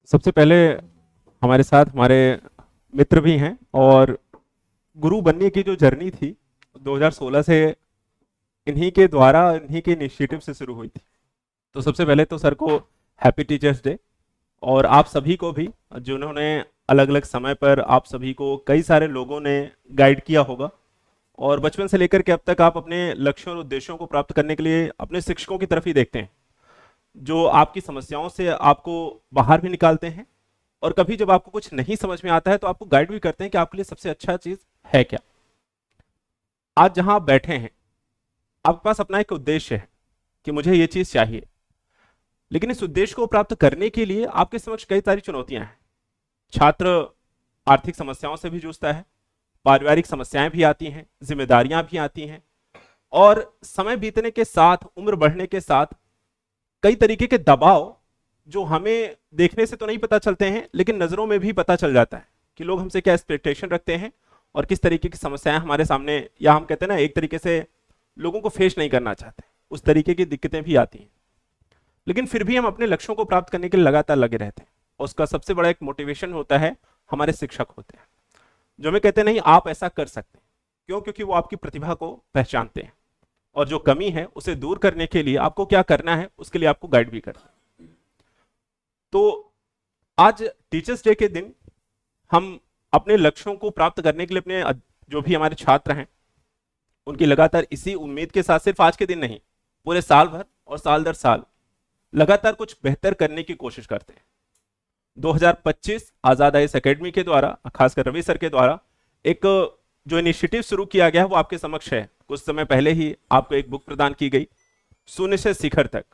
सबसे पहले हमारे साथ हमारे मित्र भी हैं और गुरु बनने की जो जर्नी थी 2016 से इन्हीं के द्वारा इन्हीं के इनिशिएटिव से शुरू हुई थी। तो सबसे पहले तो सर को हैप्पी टीचर्स डे। और आप सभी को भी जिन्होंने अलग अलग समय पर आप सभी को कई सारे लोगों ने गाइड किया होगा और बचपन से लेकर के अब तक आप अपने लक्ष्यों और उद्देश्यों को प्राप्त करने के लिए अपने शिक्षकों की तरफ ही देखते हैं, जो आपकी समस्याओं से आपको बाहर भी निकालते हैं और कभी जब आपको कुछ नहीं समझ में आता है तो आपको गाइड भी करते हैं कि आपके लिए सबसे अच्छा चीज है क्या। आज जहां आप बैठे हैं आपके पास अपना एक उद्देश्य है कि मुझे ये चीज चाहिए, लेकिन इस उद्देश्य को प्राप्त करने के लिए आपके समक्ष कई सारी चुनौतियां हैं। छात्र आर्थिक समस्याओं से भी जूझता है, पारिवारिक समस्याएं भी आती हैं, जिम्मेदारियां भी आती हैं और समय बीतने के साथ उम्र बढ़ने के साथ कई तरीके के दबाव जो हमें देखने से तो नहीं पता चलते हैं लेकिन नजरों में भी पता चल जाता है कि लोग हमसे क्या एक्सपेक्टेशन रखते हैं और किस तरीके की समस्याएं हमारे सामने, या हम कहते हैं ना एक तरीके से लोगों को फेस नहीं करना चाहते, उस तरीके की दिक्कतें भी आती हैं। लेकिन फिर भी हम अपने लक्ष्यों को प्राप्त करने के लिए लगातार लगे रहते हैं और उसका सबसे बड़ा एक मोटिवेशन होता है हमारे शिक्षक होते हैं, जो हमें कहते हैं नहीं आप ऐसा कर सकते हैं। क्यों? क्योंकि वो आपकी प्रतिभा को पहचानते हैं और जो कमी है उसे दूर करने के लिए आपको क्या करना है उसके लिए आपको गाइड भी करते हैं। तो आज टीचर्स डे के दिन हम अपने लक्ष्यों को प्राप्त करने के लिए अपने जो भी हमारे छात्र हैं उनकी लगातार इसी उम्मीद के साथ सिर्फ आज के दिन नहीं, पूरे साल भर और साल दर साल लगातार कुछ बेहतर करने की कोशिश करते हैं। 2025 आजाद आईएएस एकेडमी के द्वारा, खासकर रवि सर के द्वारा एक जो इनिशिएटिव शुरू किया गया है वो आपके समक्ष है। कुछ समय पहले ही आपको एक बुक प्रदान की गई, शून्य से शिखर तक,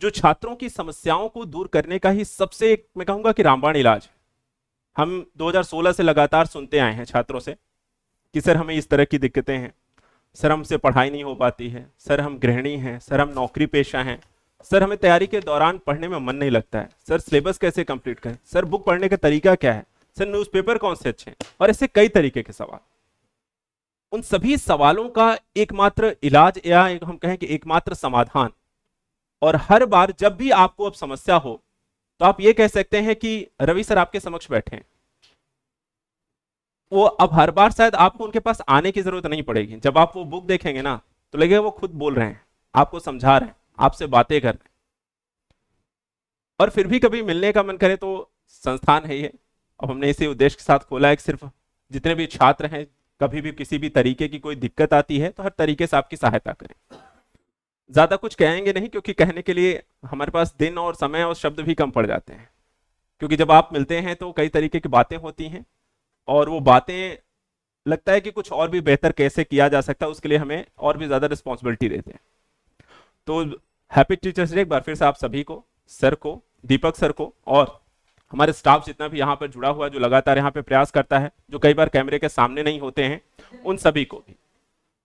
जो छात्रों की समस्याओं को दूर करने का ही सबसे एक मैं कहूंगा कि रामबाण इलाज है। हम 2016 से लगातार सुनते आए हैं छात्रों से कि सर हमें इस तरह की दिक्कतें हैं, सर हमसे पढ़ाई नहीं हो पाती है, सर हम गृहिणी हैं, सर हम नौकरी पेशा हैं, सर हमें तैयारी के दौरान पढ़ने में मन नहीं लगता है, सर सिलेबस कैसे कंप्लीट करें, सर बुक पढ़ने का तरीका क्या है, सर न्यूज़पेपर कौन से अच्छे हैं, और ऐसे कई तरीके के सवाल। उन सभी सवालों का एकमात्र इलाज या एक हम कहें कि एकमात्र समाधान, और हर बार जब भी आपको अब समस्या हो तो आप ये कह सकते हैं कि रवि सर आपके समक्ष बैठे हैं, वो अब हर बार शायद आपको उनके पास आने की जरूरत नहीं पड़ेगी। जब आप वो बुक देखेंगे ना तो लगेगा वो खुद बोल रहे हैं, आपको समझा रहे हैं, आपसे बातें कर रहे हैं। और फिर भी कभी मिलने का मन करे तो संस्थान है ये, अब हमने इसी उद्देश्य के साथ खोला है कि सिर्फ जितने भी छात्र हैं कभी भी किसी भी तरीके की कोई दिक्कत आती है तो हर तरीके से आपकी सहायता करें। ज्यादा कुछ कहेंगे नहीं क्योंकि कहने के लिए हमारे पास दिन और समय और शब्द भी कम पड़ जाते हैं, क्योंकि जब आप मिलते हैं तो कई तरीके की बातें होती हैं और वो बातें लगता है कि कुछ और भी बेहतर कैसे किया जा सकता है, उसके लिए हमें और भी ज्यादा रिस्पॉन्सिबिलिटी देते हैं। तो हैप्पी टीचर्स डे एक बार फिर से आप सभी को, सर को, दीपक सर को और हमारे स्टाफ जितना भी यहाँ पर जुड़ा हुआ है, जो लगातार यहाँ पे प्रयास करता है, जो कई बार कैमरे के सामने नहीं होते हैं, उन सभी को भी,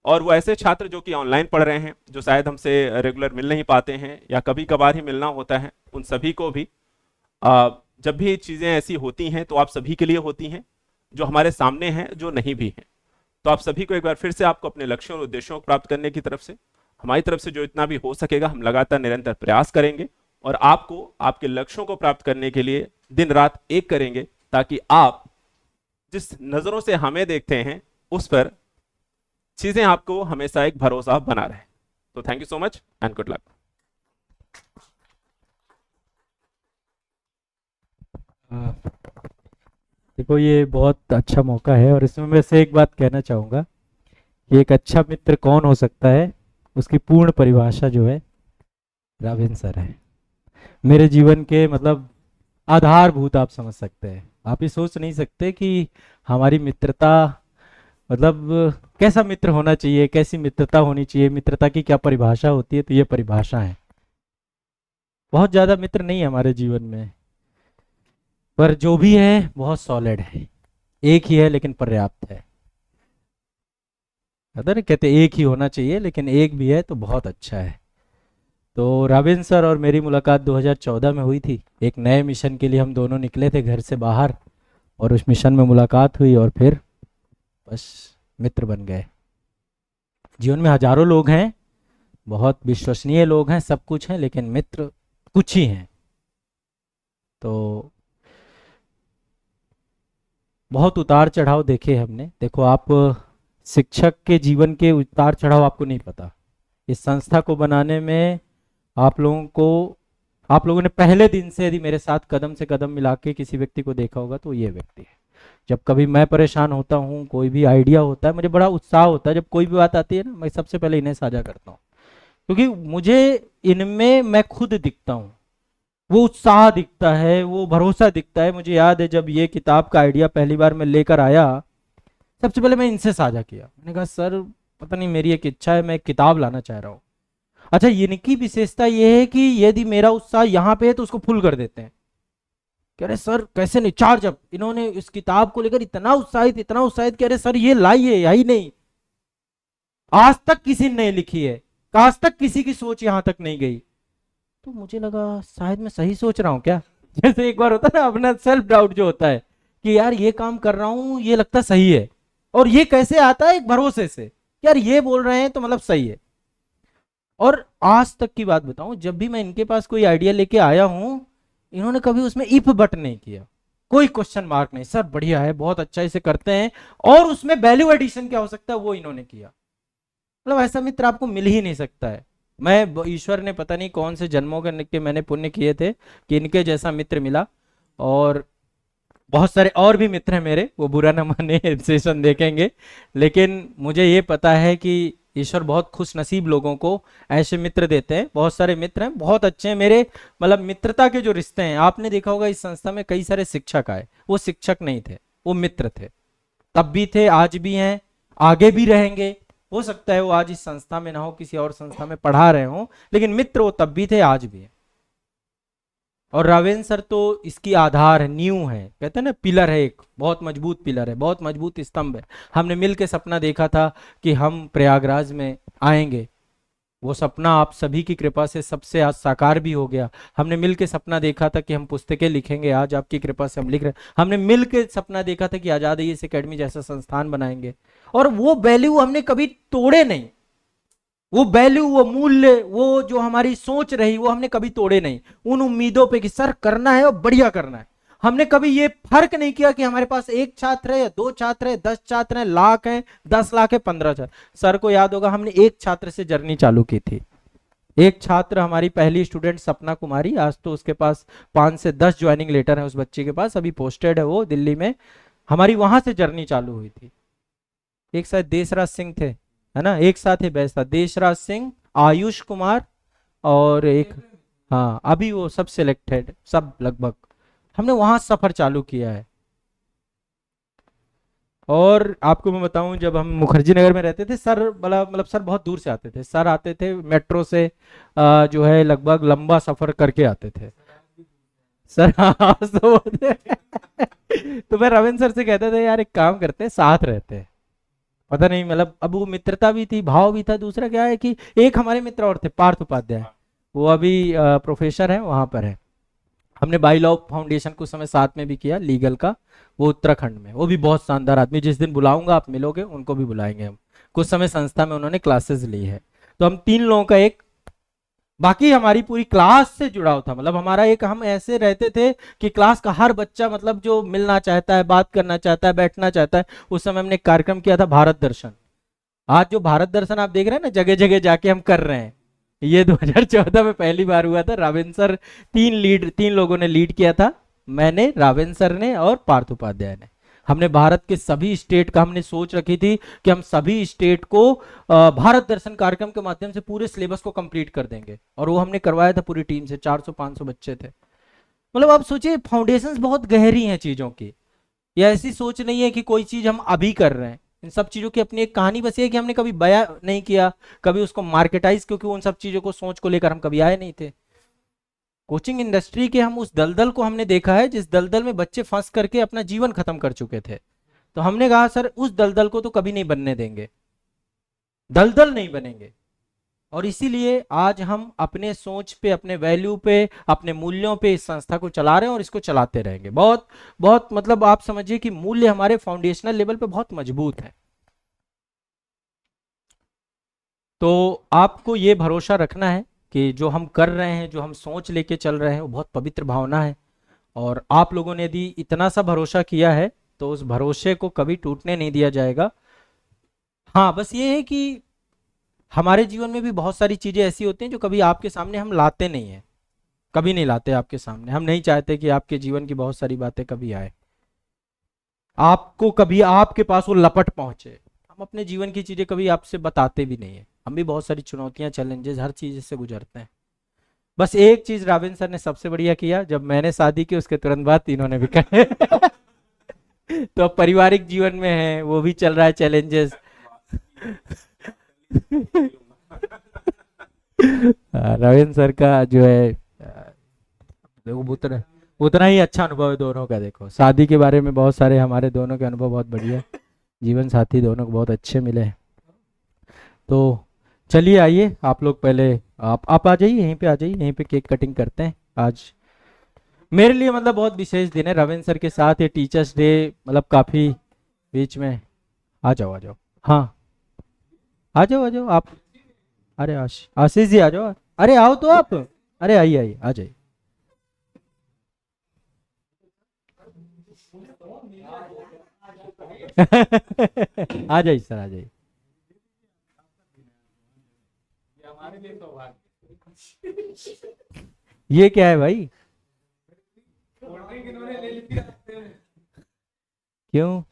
और वो ऐसे छात्र जो कि ऑनलाइन पढ़ रहे हैं, जो शायद हमसे रेगुलर मिल नहीं पाते हैं या कभी कभार ही मिलना होता है, उन सभी को भी जब भी चीज़ें ऐसी होती हैं तो आप सभी के लिए होती हैं, जो हमारे सामने हैं, जो नहीं भी हैं। तो आप सभी को एक बार फिर से आपको अपने लक्ष्यों और उद्देश्यों को प्राप्त करने की तरफ से, हमारी तरफ से जो इतना भी हो सकेगा हम लगातार निरंतर प्रयास करेंगे और आपको आपके लक्ष्यों को प्राप्त करने के लिए दिन रात एक करेंगे, ताकि आप जिस नजरों से हमें देखते हैं उस पर चीजें आपको हमेशा एक भरोसा बना रहे। तो thank you so much and good luck. देखो, ये बहुत अच्छा मौका है और इसमें मैं से एक बात कहना चाहूँगा कि एक अच्छा मित्र कौन हो सकता है, उसकी पूर्ण परिभाषा जो है राघवेंद्र सर है। मेरे जीवन के मतलब आधारभूत आप समझ सकते हैं। आप ये सोच नहीं सकते कि हमारी मित्रता मतलब कैसा मित्र होना चाहिए, कैसी मित्रता होनी चाहिए, मित्रता की क्या परिभाषा होती है। तो ये परिभाषा है। बहुत ज़्यादा मित्र नहीं है हमारे जीवन में, पर जो भी है बहुत सॉलिड है। एक ही है लेकिन पर्याप्त है। पता नहीं, कहते एक ही होना चाहिए लेकिन एक भी है तो बहुत अच्छा है। तो राबिन सर और मेरी मुलाकात 2014 में हुई थी। एक नए मिशन के लिए हम दोनों निकले थे घर से बाहर और उस मिशन में मुलाकात हुई और फिर बस मित्र बन गए। जीवन में हजारों लोग हैं, बहुत विश्वसनीय लोग हैं, सब कुछ हैं, लेकिन मित्र कुछ ही हैं। तो बहुत उतार चढ़ाव देखे हमने। देखो आप शिक्षक के जीवन के उतार चढ़ाव आपको नहीं पता। इस संस्था को बनाने में आप लोगों ने पहले दिन से यदि मेरे साथ कदम से कदम मिला के किसी व्यक्ति को देखा होगा तो ये व्यक्ति है। जब कभी मैं परेशान होता हूँ, कोई भी आइडिया होता है, मुझे बड़ा उत्साह होता है। जब कोई भी बात आती है ना, मैं सबसे पहले इन्हें साझा करता हूँ, क्योंकि मुझे इनमें मैं खुद दिखता हूँ, वो उत्साह दिखता है, वो भरोसा दिखता है। मुझे याद है जब ये किताब का आइडिया पहली बार मैं लेकर आया, सबसे पहले मैं इनसे साझा किया। मैंने कहा सर पता नहीं मेरी एक इच्छा है, मैं एक किताब लाना चाह रहा हूँ। अच्छा, इनकी विशेषता ये है कि यदि मेरा उत्साह यहाँ पे है तो उसको फुल कर देते हैं। कह रहे सर कैसे नहीं, चार्ज अप। इन्होंने इस किताब को लेकर इतना उत्साहित कह रहे सर ये लाइए, यही नहीं, आज तक किसी ने नहीं लिखी है, आज तक किसी की सोच यहां तक नहीं गई। तो मुझे लगा शायद मैं सही सोच रहा हूँ क्या। जैसे एक बार होता है ना अपना सेल्फ डाउट जो होता है कि यार ये काम कर रहा हूं, ये लगता सही है, और ये कैसे आता है, एक भरोसे से यार ये बोल रहे हैं तो मतलब सही है। और आज तक की बात बताऊं, जब भी मैं इनके पास कोई आइडिया लेके आया हूं, इन्होंने कभी उसमें इफ बट नहीं किया, कोई क्वेश्चन मार्क नहीं, सर बढ़िया है, बहुत अच्छा इसे करते हैं, और उसमें वैल्यू एडिशन क्या हो सकता है वो इन्होंने किया। मतलब ऐसा मित्र आपको मिल ही नहीं सकता है। मैं ईश्वर ने पता नहीं कौन से जन्मों के मैंने पुण्य किए थे कि इनके जैसा मित्र मिला। और बहुत सारे और भी मित्र हैं मेरे, वो बुरा ना माने, सेशन देखेंगे, लेकिन मुझे ये पता है कि ईश्वर बहुत खुश नसीब लोगों को ऐसे मित्र देते हैं। बहुत सारे मित्र हैं, बहुत अच्छे हैं मेरे। मतलब मित्रता के जो रिश्ते हैं, आपने देखा होगा इस संस्था में कई सारे शिक्षक आए, वो शिक्षक नहीं थे, वो मित्र थे। तब भी थे, आज भी हैं, आगे भी रहेंगे। हो सकता है वो आज इस संस्था में ना हो, किसी और संस्था में पढ़ा रहे हो, लेकिन मित्र वो तब भी थे, आज भी है। और रावेन सर तो इसकी आधार है, नींव है, कहते हैं ना, पिलर है, एक बहुत मजबूत पिलर है, बहुत मजबूत स्तंभ है। हमने मिलकर सपना देखा था कि हम प्रयागराज में आएंगे, वो सपना आप सभी की कृपा से सबसे आज साकार भी हो गया। हमने मिलकर सपना देखा था कि हम पुस्तकें लिखेंगे, आज आपकी कृपा से हम लिख रहे हैं। हमने मिलकर सपना देखा था कि आजाद आईएएस एकेडमी जैसा संस्थान बनाएंगे, और वो वैल्यू हमने कभी तोड़े नहीं। वो वैल्यू, वो मूल्य, वो जो हमारी सोच रही, वो हमने कभी तोड़े नहीं। उन उम्मीदों पे कि सर करना है और बढ़िया करना है। हमने कभी ये फर्क नहीं किया कि हमारे पास एक छात्र है या दो छात्र है, 10 छात्र हैं, लाख हैं, 10 लाख है, 15 छात्र। सर को याद होगा हमने एक छात्र से जर्नी चालू की थी। एक छात्र, हमारी पहली स्टूडेंट सपना कुमारी, आज तो उसके पास 5 से 10 ज्वाइनिंग लेटर है उस बच्चे के पास, अभी पोस्टेड है वो दिल्ली में। हमारी वहां से जर्नी चालू हुई थी। एक शायद देशराज सिंह थे, है ना, एक साथ ही बैच था, देशराज सिंह, आयुष कुमार, और एक, हाँ अभी वो सब सिलेक्टेड, सब लगभग हमने वहां सफर चालू किया है। और आपको मैं बताऊं, जब हम मुखर्जी नगर में रहते थे, सर मतलब सर बहुत दूर से आते थे, सर आते थे मेट्रो से, जो है लगभग लंबा सफर करके आते थे सर। हाँ तो मैं रविंद्र सर से कहता था यार एक काम करते हैं, साथ रहते हैं। पता नहीं, मतलब अब वो मित्रता भी थी, भाव भी था, दूसरा क्या है कि एक हमारे मित्र और थे, पार्थ उपाध्याय, वो अभी प्रोफेसर है, वहां पर है। हमने बाई लॉ फाउंडेशन कुछ समय साथ में भी किया, लीगल का, वो उत्तराखंड में, वो भी बहुत शानदार आदमी, जिस दिन बुलाऊंगा आप मिलोगे, उनको भी बुलाएंगे हम। कुछ समय संस्था में उन्होंने क्लासेस ली है। तो हम 3 लोगों का एक, बाकी हमारी पूरी क्लास से जुड़ाव था। मतलब हमारा एक, हम ऐसे रहते थे कि क्लास का हर बच्चा, मतलब जो मिलना चाहता है, बात करना चाहता है, बैठना चाहता है। उस समय हमने एक कार्यक्रम किया था, भारत दर्शन। आज जो भारत दर्शन आप देख रहे हैं ना, जगह जगह जाके हम कर रहे हैं, ये 2014 में पहली बार हुआ था। रावेन सर, 3 लोगों ने लीड किया था, मैंने, रावेन सर ने और पार्थ उपाध्याय ने। हमने भारत के सभी स्टेट का, हमने सोच रखी थी कि हम सभी स्टेट को भारत दर्शन कार्यक्रम के माध्यम से पूरे सिलेबस को कंप्लीट कर देंगे, और वो हमने करवाया था पूरी टीम से, 400-500 बच्चे थे। मतलब आप सोचिए, फाउंडेशंस बहुत गहरी हैं चीजों की। ये ऐसी सोच नहीं है कि कोई चीज हम अभी कर रहे हैं, इन सब चीजों की अपनी एक कहानी बस ये है कि हमने कभी बयां नहीं किया, कभी उसको मार्केटाइज, क्योंकि उन सब चीजों को, सोच को लेकर हम कभी आए नहीं थे। कोचिंग इंडस्ट्री के हम उस दलदल को हमने देखा है, जिस दलदल में बच्चे फंस करके अपना जीवन खत्म कर चुके थे। तो हमने कहा सर उस दलदल को तो कभी नहीं बनने देंगे, दलदल नहीं बनेंगे। और इसीलिए आज हम अपने सोच पे, अपने वैल्यू पे, अपने मूल्यों पे इस संस्था को चला रहे हैं, और इसको चलाते रहेंगे। बहुत बहुत, मतलब आप समझिए कि मूल्य हमारे फाउंडेशनल लेवल पे बहुत मजबूत है। तो आपको ये भरोसा रखना है कि जो हम कर रहे हैं, जो हम सोच लेके चल रहे हैं, वो बहुत पवित्र भावना है, और आप लोगों ने यदि इतना सा भरोसा किया है तो उस भरोसे को कभी टूटने नहीं दिया जाएगा। हाँ, बस ये है कि हमारे जीवन में भी बहुत सारी चीजें ऐसी होती हैं जो कभी आपके सामने हम लाते नहीं हैं, कभी नहीं लाते आपके सामने। हम नहीं चाहते कि आपके जीवन की बहुत सारी बातें कभी आए, आपको कभी आपके पास वो लपट पहुंचे। हम अपने जीवन की चीजें कभी आपसे बताते भी नहीं है। हम भी बहुत सारी चुनौतियां, चैलेंजेस, हर चीज से गुजरते हैं। बस एक चीज राबिन सर ने सबसे बढ़िया किया, जब मैंने शादी की उसके तुरंत बाद तीनों ने भी करे। तो अब पारिवारिक जीवन में है, वो भी चल रहा है चैलेंजेस। रविंद्र सर का जो है देखो उतना उतना ही अच्छा अनुभव है दोनों का। देखो शादी के बारे में बहुत सारे हमारे दोनों के अनुभव बहुत बढ़िया है, जीवन साथी दोनों को बहुत अच्छे मिले हैं। तो चलिए आइए आप लोग पहले, आप आ जाइए, यहीं पे आ जाइए, यहीं पे केक कटिंग करते हैं। आज मेरे लिए मतलब बहुत विशेष दिन है, रविंद्र सर के साथ ये टीचर्स डे, मतलब काफी बीच में। आ जाओ आ जाओ। हाँ, आ जाओ आ जाओ आप। अरे आशीष जी आ जाओ। अरे आओ तो आप, अरे आइए आइए, आ जाइए। आ जाइए सर, आ जाइए। ये क्या है भाई? क्यों?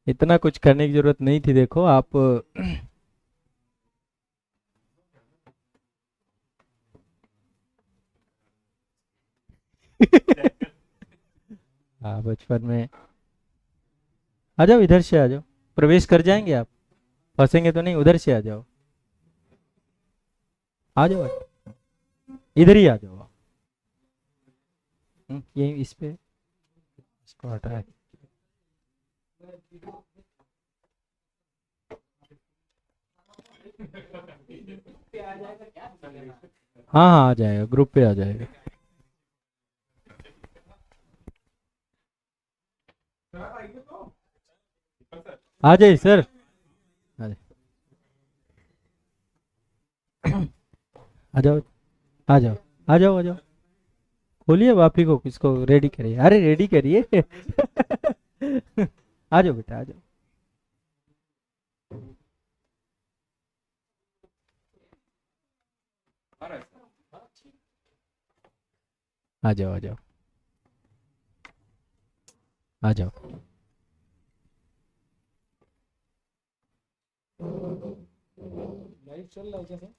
इतना कुछ करने की जरूरत नहीं थी, देखो आप। हाँ, बचपन में। आ जाओ, इधर से आ जाओ, प्रवेश कर जाएंगे आप, फंसेंगे तो नहीं, उधर से आ जाओ। आ जाओ, इधर ही आ जाओ आप। ये इस पे इसको हटाए। हाँ हाँ, आ जाएगा, ग्रुप पे आ जाएगा। आ जाइए सर, आ आ जाओ आ जाओ आ जाओ आ जाओ। खोलिए, अब आप ही को किसको रेडी करिए, अरे रेडी करिए। आ जाओ बेटा, आ जाओ। आ जाओ आ जाओ आ जाओ। लाइव चल रहा है क्या?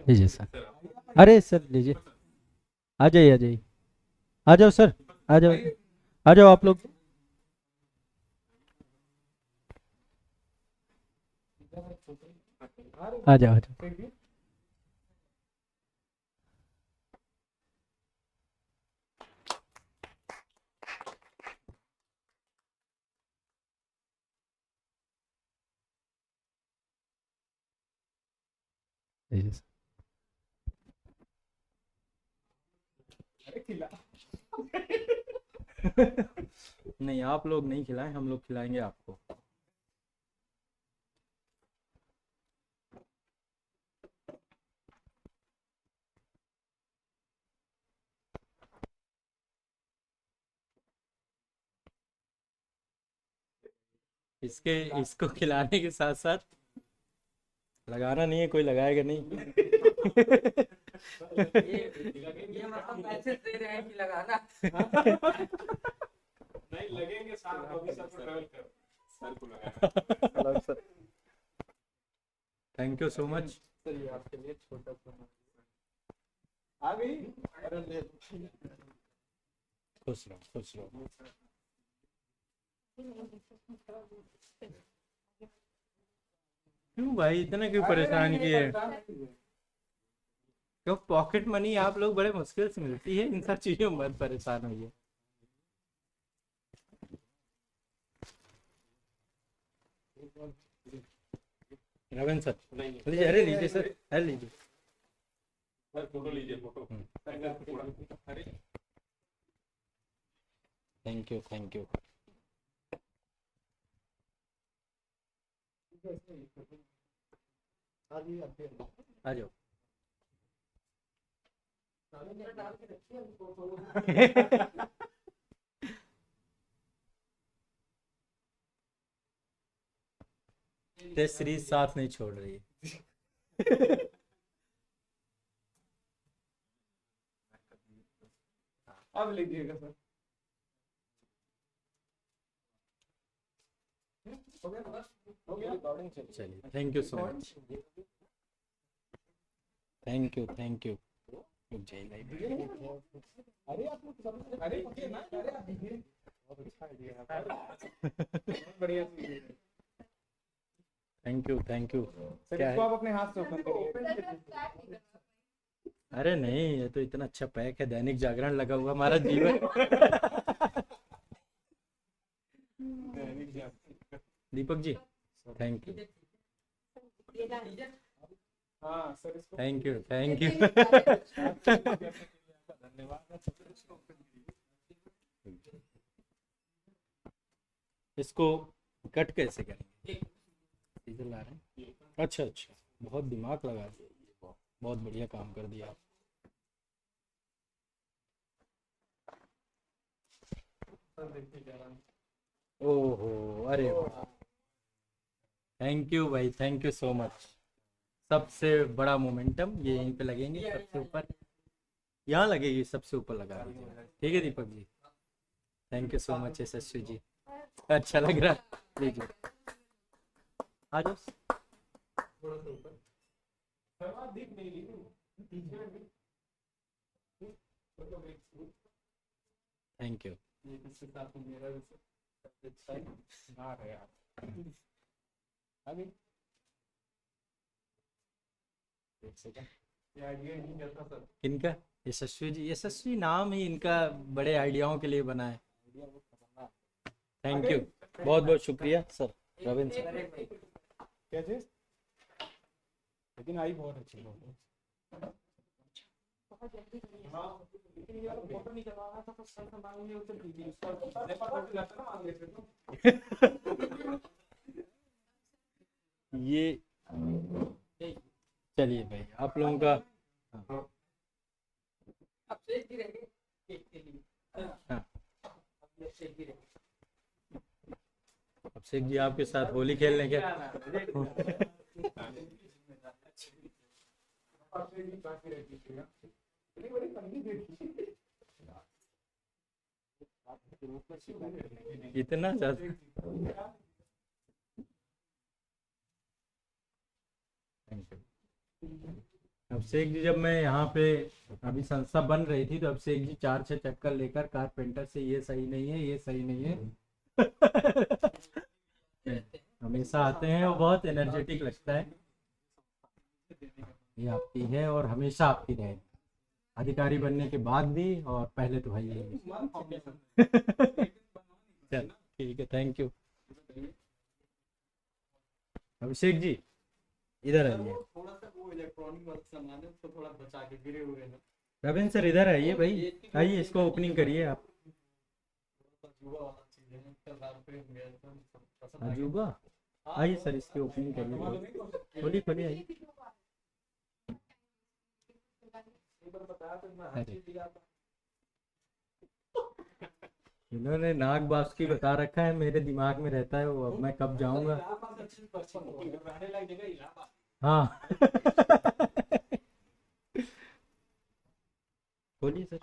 लीजिए सर, अरे सर लीजिए, आ जाइए आ जाइए, आ जाओ सर, आ जाओ, आ जाओ आप लोग। आ जाओ आ जाओ। लीजिए सर। नहीं, आप लोग नहीं खिलाएं, हम लोग खिलाएंगे आपको। इसको खिलाने के साथ साथ लगाना नहीं है, कोई लगाएगा नहीं। ये मतलब मैसेज दे रहे हैं कि लगाना। नहीं लगेंगे सर को, अभी सर को ट्रैवल कर, सर को लगाना। Sir thank you so much sir, ये आपके लिए छोटा सा आ गई। खुश रहो खुश रहो। क्यों भाई, इतना क्यों परेशान किए? क्यों, पॉकेट मनी आप लोग बड़े मुश्किल से मिलती है, इन सब चीजों में मत परेशान होइए। रविंद्र सर लीजिए, अरे लीजिए सर, अरे लीजिए सर, फोटो लीजिए, photo. Thank you thank you. आ जाओ। ते श्री साथ नहीं छोड़ रही है। अब लिखिएगा सर। हो गया ना? हो गया। चलिए, thank you so much. Thank you, thank you. रुक जाइए लाइव। अरे आप लोग सब अरे ओके ना, अरे आप देखिए बहुत अच्छा आइडिया है, बहुत बढ़िया चीज है। Thank you, thank you. Sir क्या इसको है? आप अपने हाथ से ओपन करिए। अरे नहीं, ये तो इतना अच्छा पैक है, दैनिक जागरण लगा हुआ हमारा जीवन। दीपक जी, थैंक यू, हाँ सर इसको थैंक यू, थैंक यू। धन्यवाद। इसको कट कैसे करेंगे? सीजर ला रहे हैं? अच्छा अच्छा, बहुत दिमाग लगा दिया, बहुत बढ़िया काम कर दिया आप। ओहो, अरे वाह, थैंक यू भाई, थैंक यू सो मच। सबसे बड़ा मोमेंटम ये यहीं पे लगेंगे, सबसे ऊपर यहाँ लगेगी, सबसे ऊपर लगा दीजिए। ठीक है Deepak ji, thank you so much यशस्वी जी, अच्छा लग रहा है। लीजिए, आ जाओ। थोड़ा सा ऊपर सर, आप दिख नहीं रही पीछे में थैंक यू। ये किसके साथ में मेरा भी आ रहा है यार अभी एक सेकंड, ये आइडिया नहीं करता सर। इनका यशस्वी जी, यशस्वी नाम ही इनका बड़े आइडियाओं के लिए बना है। आइडिया बहुत खतरनाक। थैंक यू, बहुत बहुत शुक्रिया सर, रविंद्र सर। क्या चीज? लेकिन आई बहुत अच्छी बहुत फोटो निकलवाना था तो सर से मांगने उसे दीदी उसका पेपर कट जाता ना मांगे थे ये चलिए भाई, आप लोगों का हाँ। अभिषेक जी आपके साथ होली खेलने क्या? इतना ज्यादा? अभिषेक जी, जब मैं यहाँ पे अभी संस्था बन रही थी तो अभिषेक जी 4-6 चक्कर लेकर कारपेंटर से ये सही नहीं है, ये सही नहीं है। हमेशा आते हैं और बहुत एनर्जेटिक लगता है। ये आपकी है और हमेशा आपकी रहे, अधिकारी बनने के बाद भी और पहले तो भाई है। चल ठीक है, थैंक यू। अभिषेक जी इधर आइए। थोड़ा सा वो इलेक्ट्रॉनिक वाला सामान है उसको थोड़ा बचा के, गिरे हुए हैं रविंद्र सर इधर आइए भाई, आइए इसको ओपनिंग करिए आप। अजूबा वाला चीज है, 1000 रुपए में गया था, पसंद आ गया। अजूबा, आइए सर इसकी ओपनिंग करिए, खोलिए खोलिए आइए। एक बार बताया तो मैं अरे। हाथ ही दिया था। इन्होंने नाग बासुकी बता रखा है, मेरे दिमाग में रहता है वो, अब मैं कब जाऊंगा। इलाहाबाद अच्छी पसंद हो गया, रहने लायक जगह इलाहाबाद। हाँ। खोलिए सर।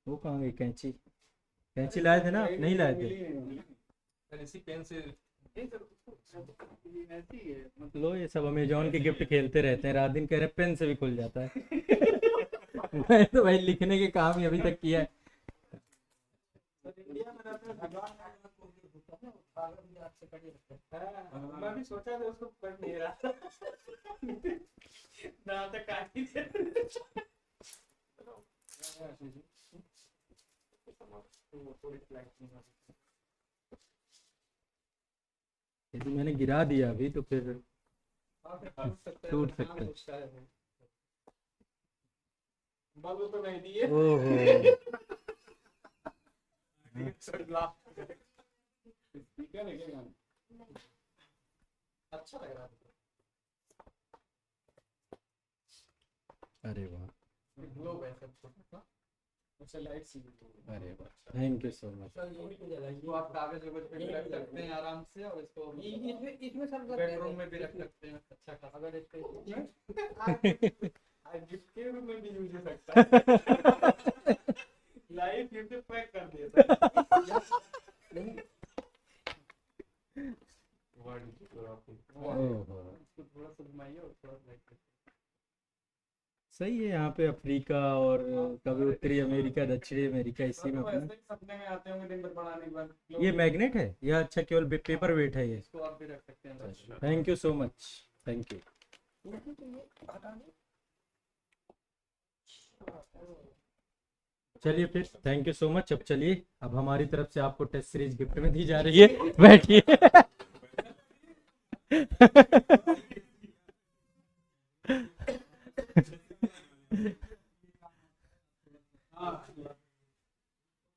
वो कहाँ गई कैंची? कैंची लाए थे ना आप? नहीं लाए थे? सर इसी पेन से लो, ये सब अमेजोन के गिफ्ट खेलते रहते हैं, रात दिन कह रहे पेन से भी खुल जाता है। मैं तो भाई लिखने के काम ही अभी तक किया है। इंडिया में रहते हैं, भगवान मैं भी सोचा था उसको पढ़ नहीं रहा ना तो काटी यदि मैंने गिरा दिया अभी तो फिर टूट सकता है। बालू तो नहीं दिए। ओहो, अच्छा लग रहा है। अरे वाह, ग्लोब है सब छोटा सा, उससे लाइट सी भी है। अरे वाह, थैंक यू सो मच। इसको आप कागज वगज पे भी रख सकते हैं आराम से, और इसको इसमें सब बेडरूम में भी रख सकते हैं अच्छा खासा। अगर इसके आज गिफ्ट के रूप में भी यूज हो सकता है। लाइव गिफ्ट पैक कर दिया था। ओहो, इसको थोड़ा सा घुमाइए और थोड़ा लाइट। सही है। यहाँ पे अफ्रीका और कभी उत्तरी अमेरिका, दक्षिणी अमेरिका, इसी में तो अपना। ऐसे ही सपने में आते होंगे दिन भर पढ़ाने के बाद। ये मैग्नेट है या अच्छा केवल पेपर वेट है ये? इसको आप भी रख सकते हैं। Thank you so much, thank you. चलिए फिर, थैंक यू सो मच। अब चलिए, अब हमारी तरफ से आपको टेस्ट सीरीज गिफ्ट में दी जा रही है। बैठिए।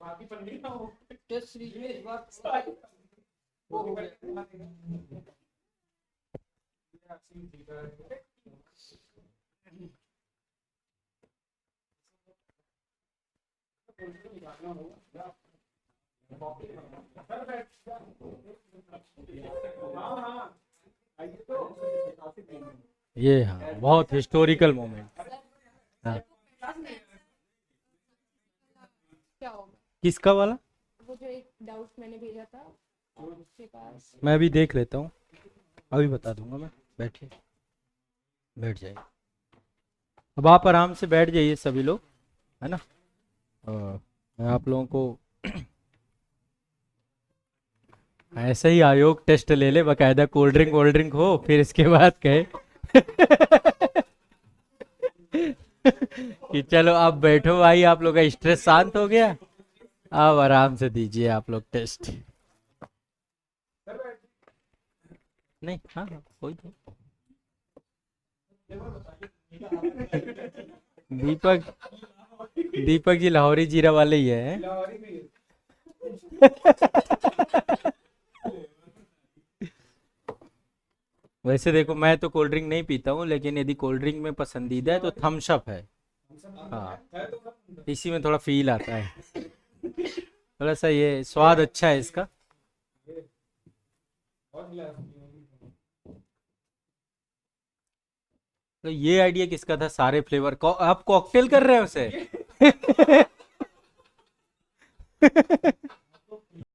बाकी पंडित ना हो। टेस्ट सीरीज में इस बार वो हो गया। ये हाँ, बहुत हिस्टोरिकल मोमेंट। हाँ, क्या होगा किसका वाला? वो जो एक डाउट मैंने भेजा था उसके पास। मैं अभी देख लेता हूँ, अभी बता दूंगा मैं। बैठिए, बैठ जाइए। अब आप आराम से बैठ जाइए सभी लोग, है ना। और मैं आप लोगों को ऐसे ही आयोग टेस्ट ले ले, बकायदा कोल्ड ड्रिंक वोल्ड ड्रिंक हो, फिर इसके बाद कहे कि चलो अब बैठो भाई, आप लोग का स्ट्रेस शांत हो गया, अब आराम से दीजिए आप लोग टेस्ट। नहीं, हाँ हाँ, कोई नहीं। दीपक जी लाहौरी जीरा वाले ही है। वैसे देखो, मैं तो कोल्ड ड्रिंक नहीं पीता हूँ, लेकिन यदि कोल्ड ड्रिंक में पसंदीदा है तो थम्स अप है। हाँ, इसी में थोड़ा फील आता है, थोड़ा सा ये स्वाद अच्छा है इसका। तो ये आइडिया किसका था? सारे फ्लेवर आप कॉकटेल कर रहे हो उसे?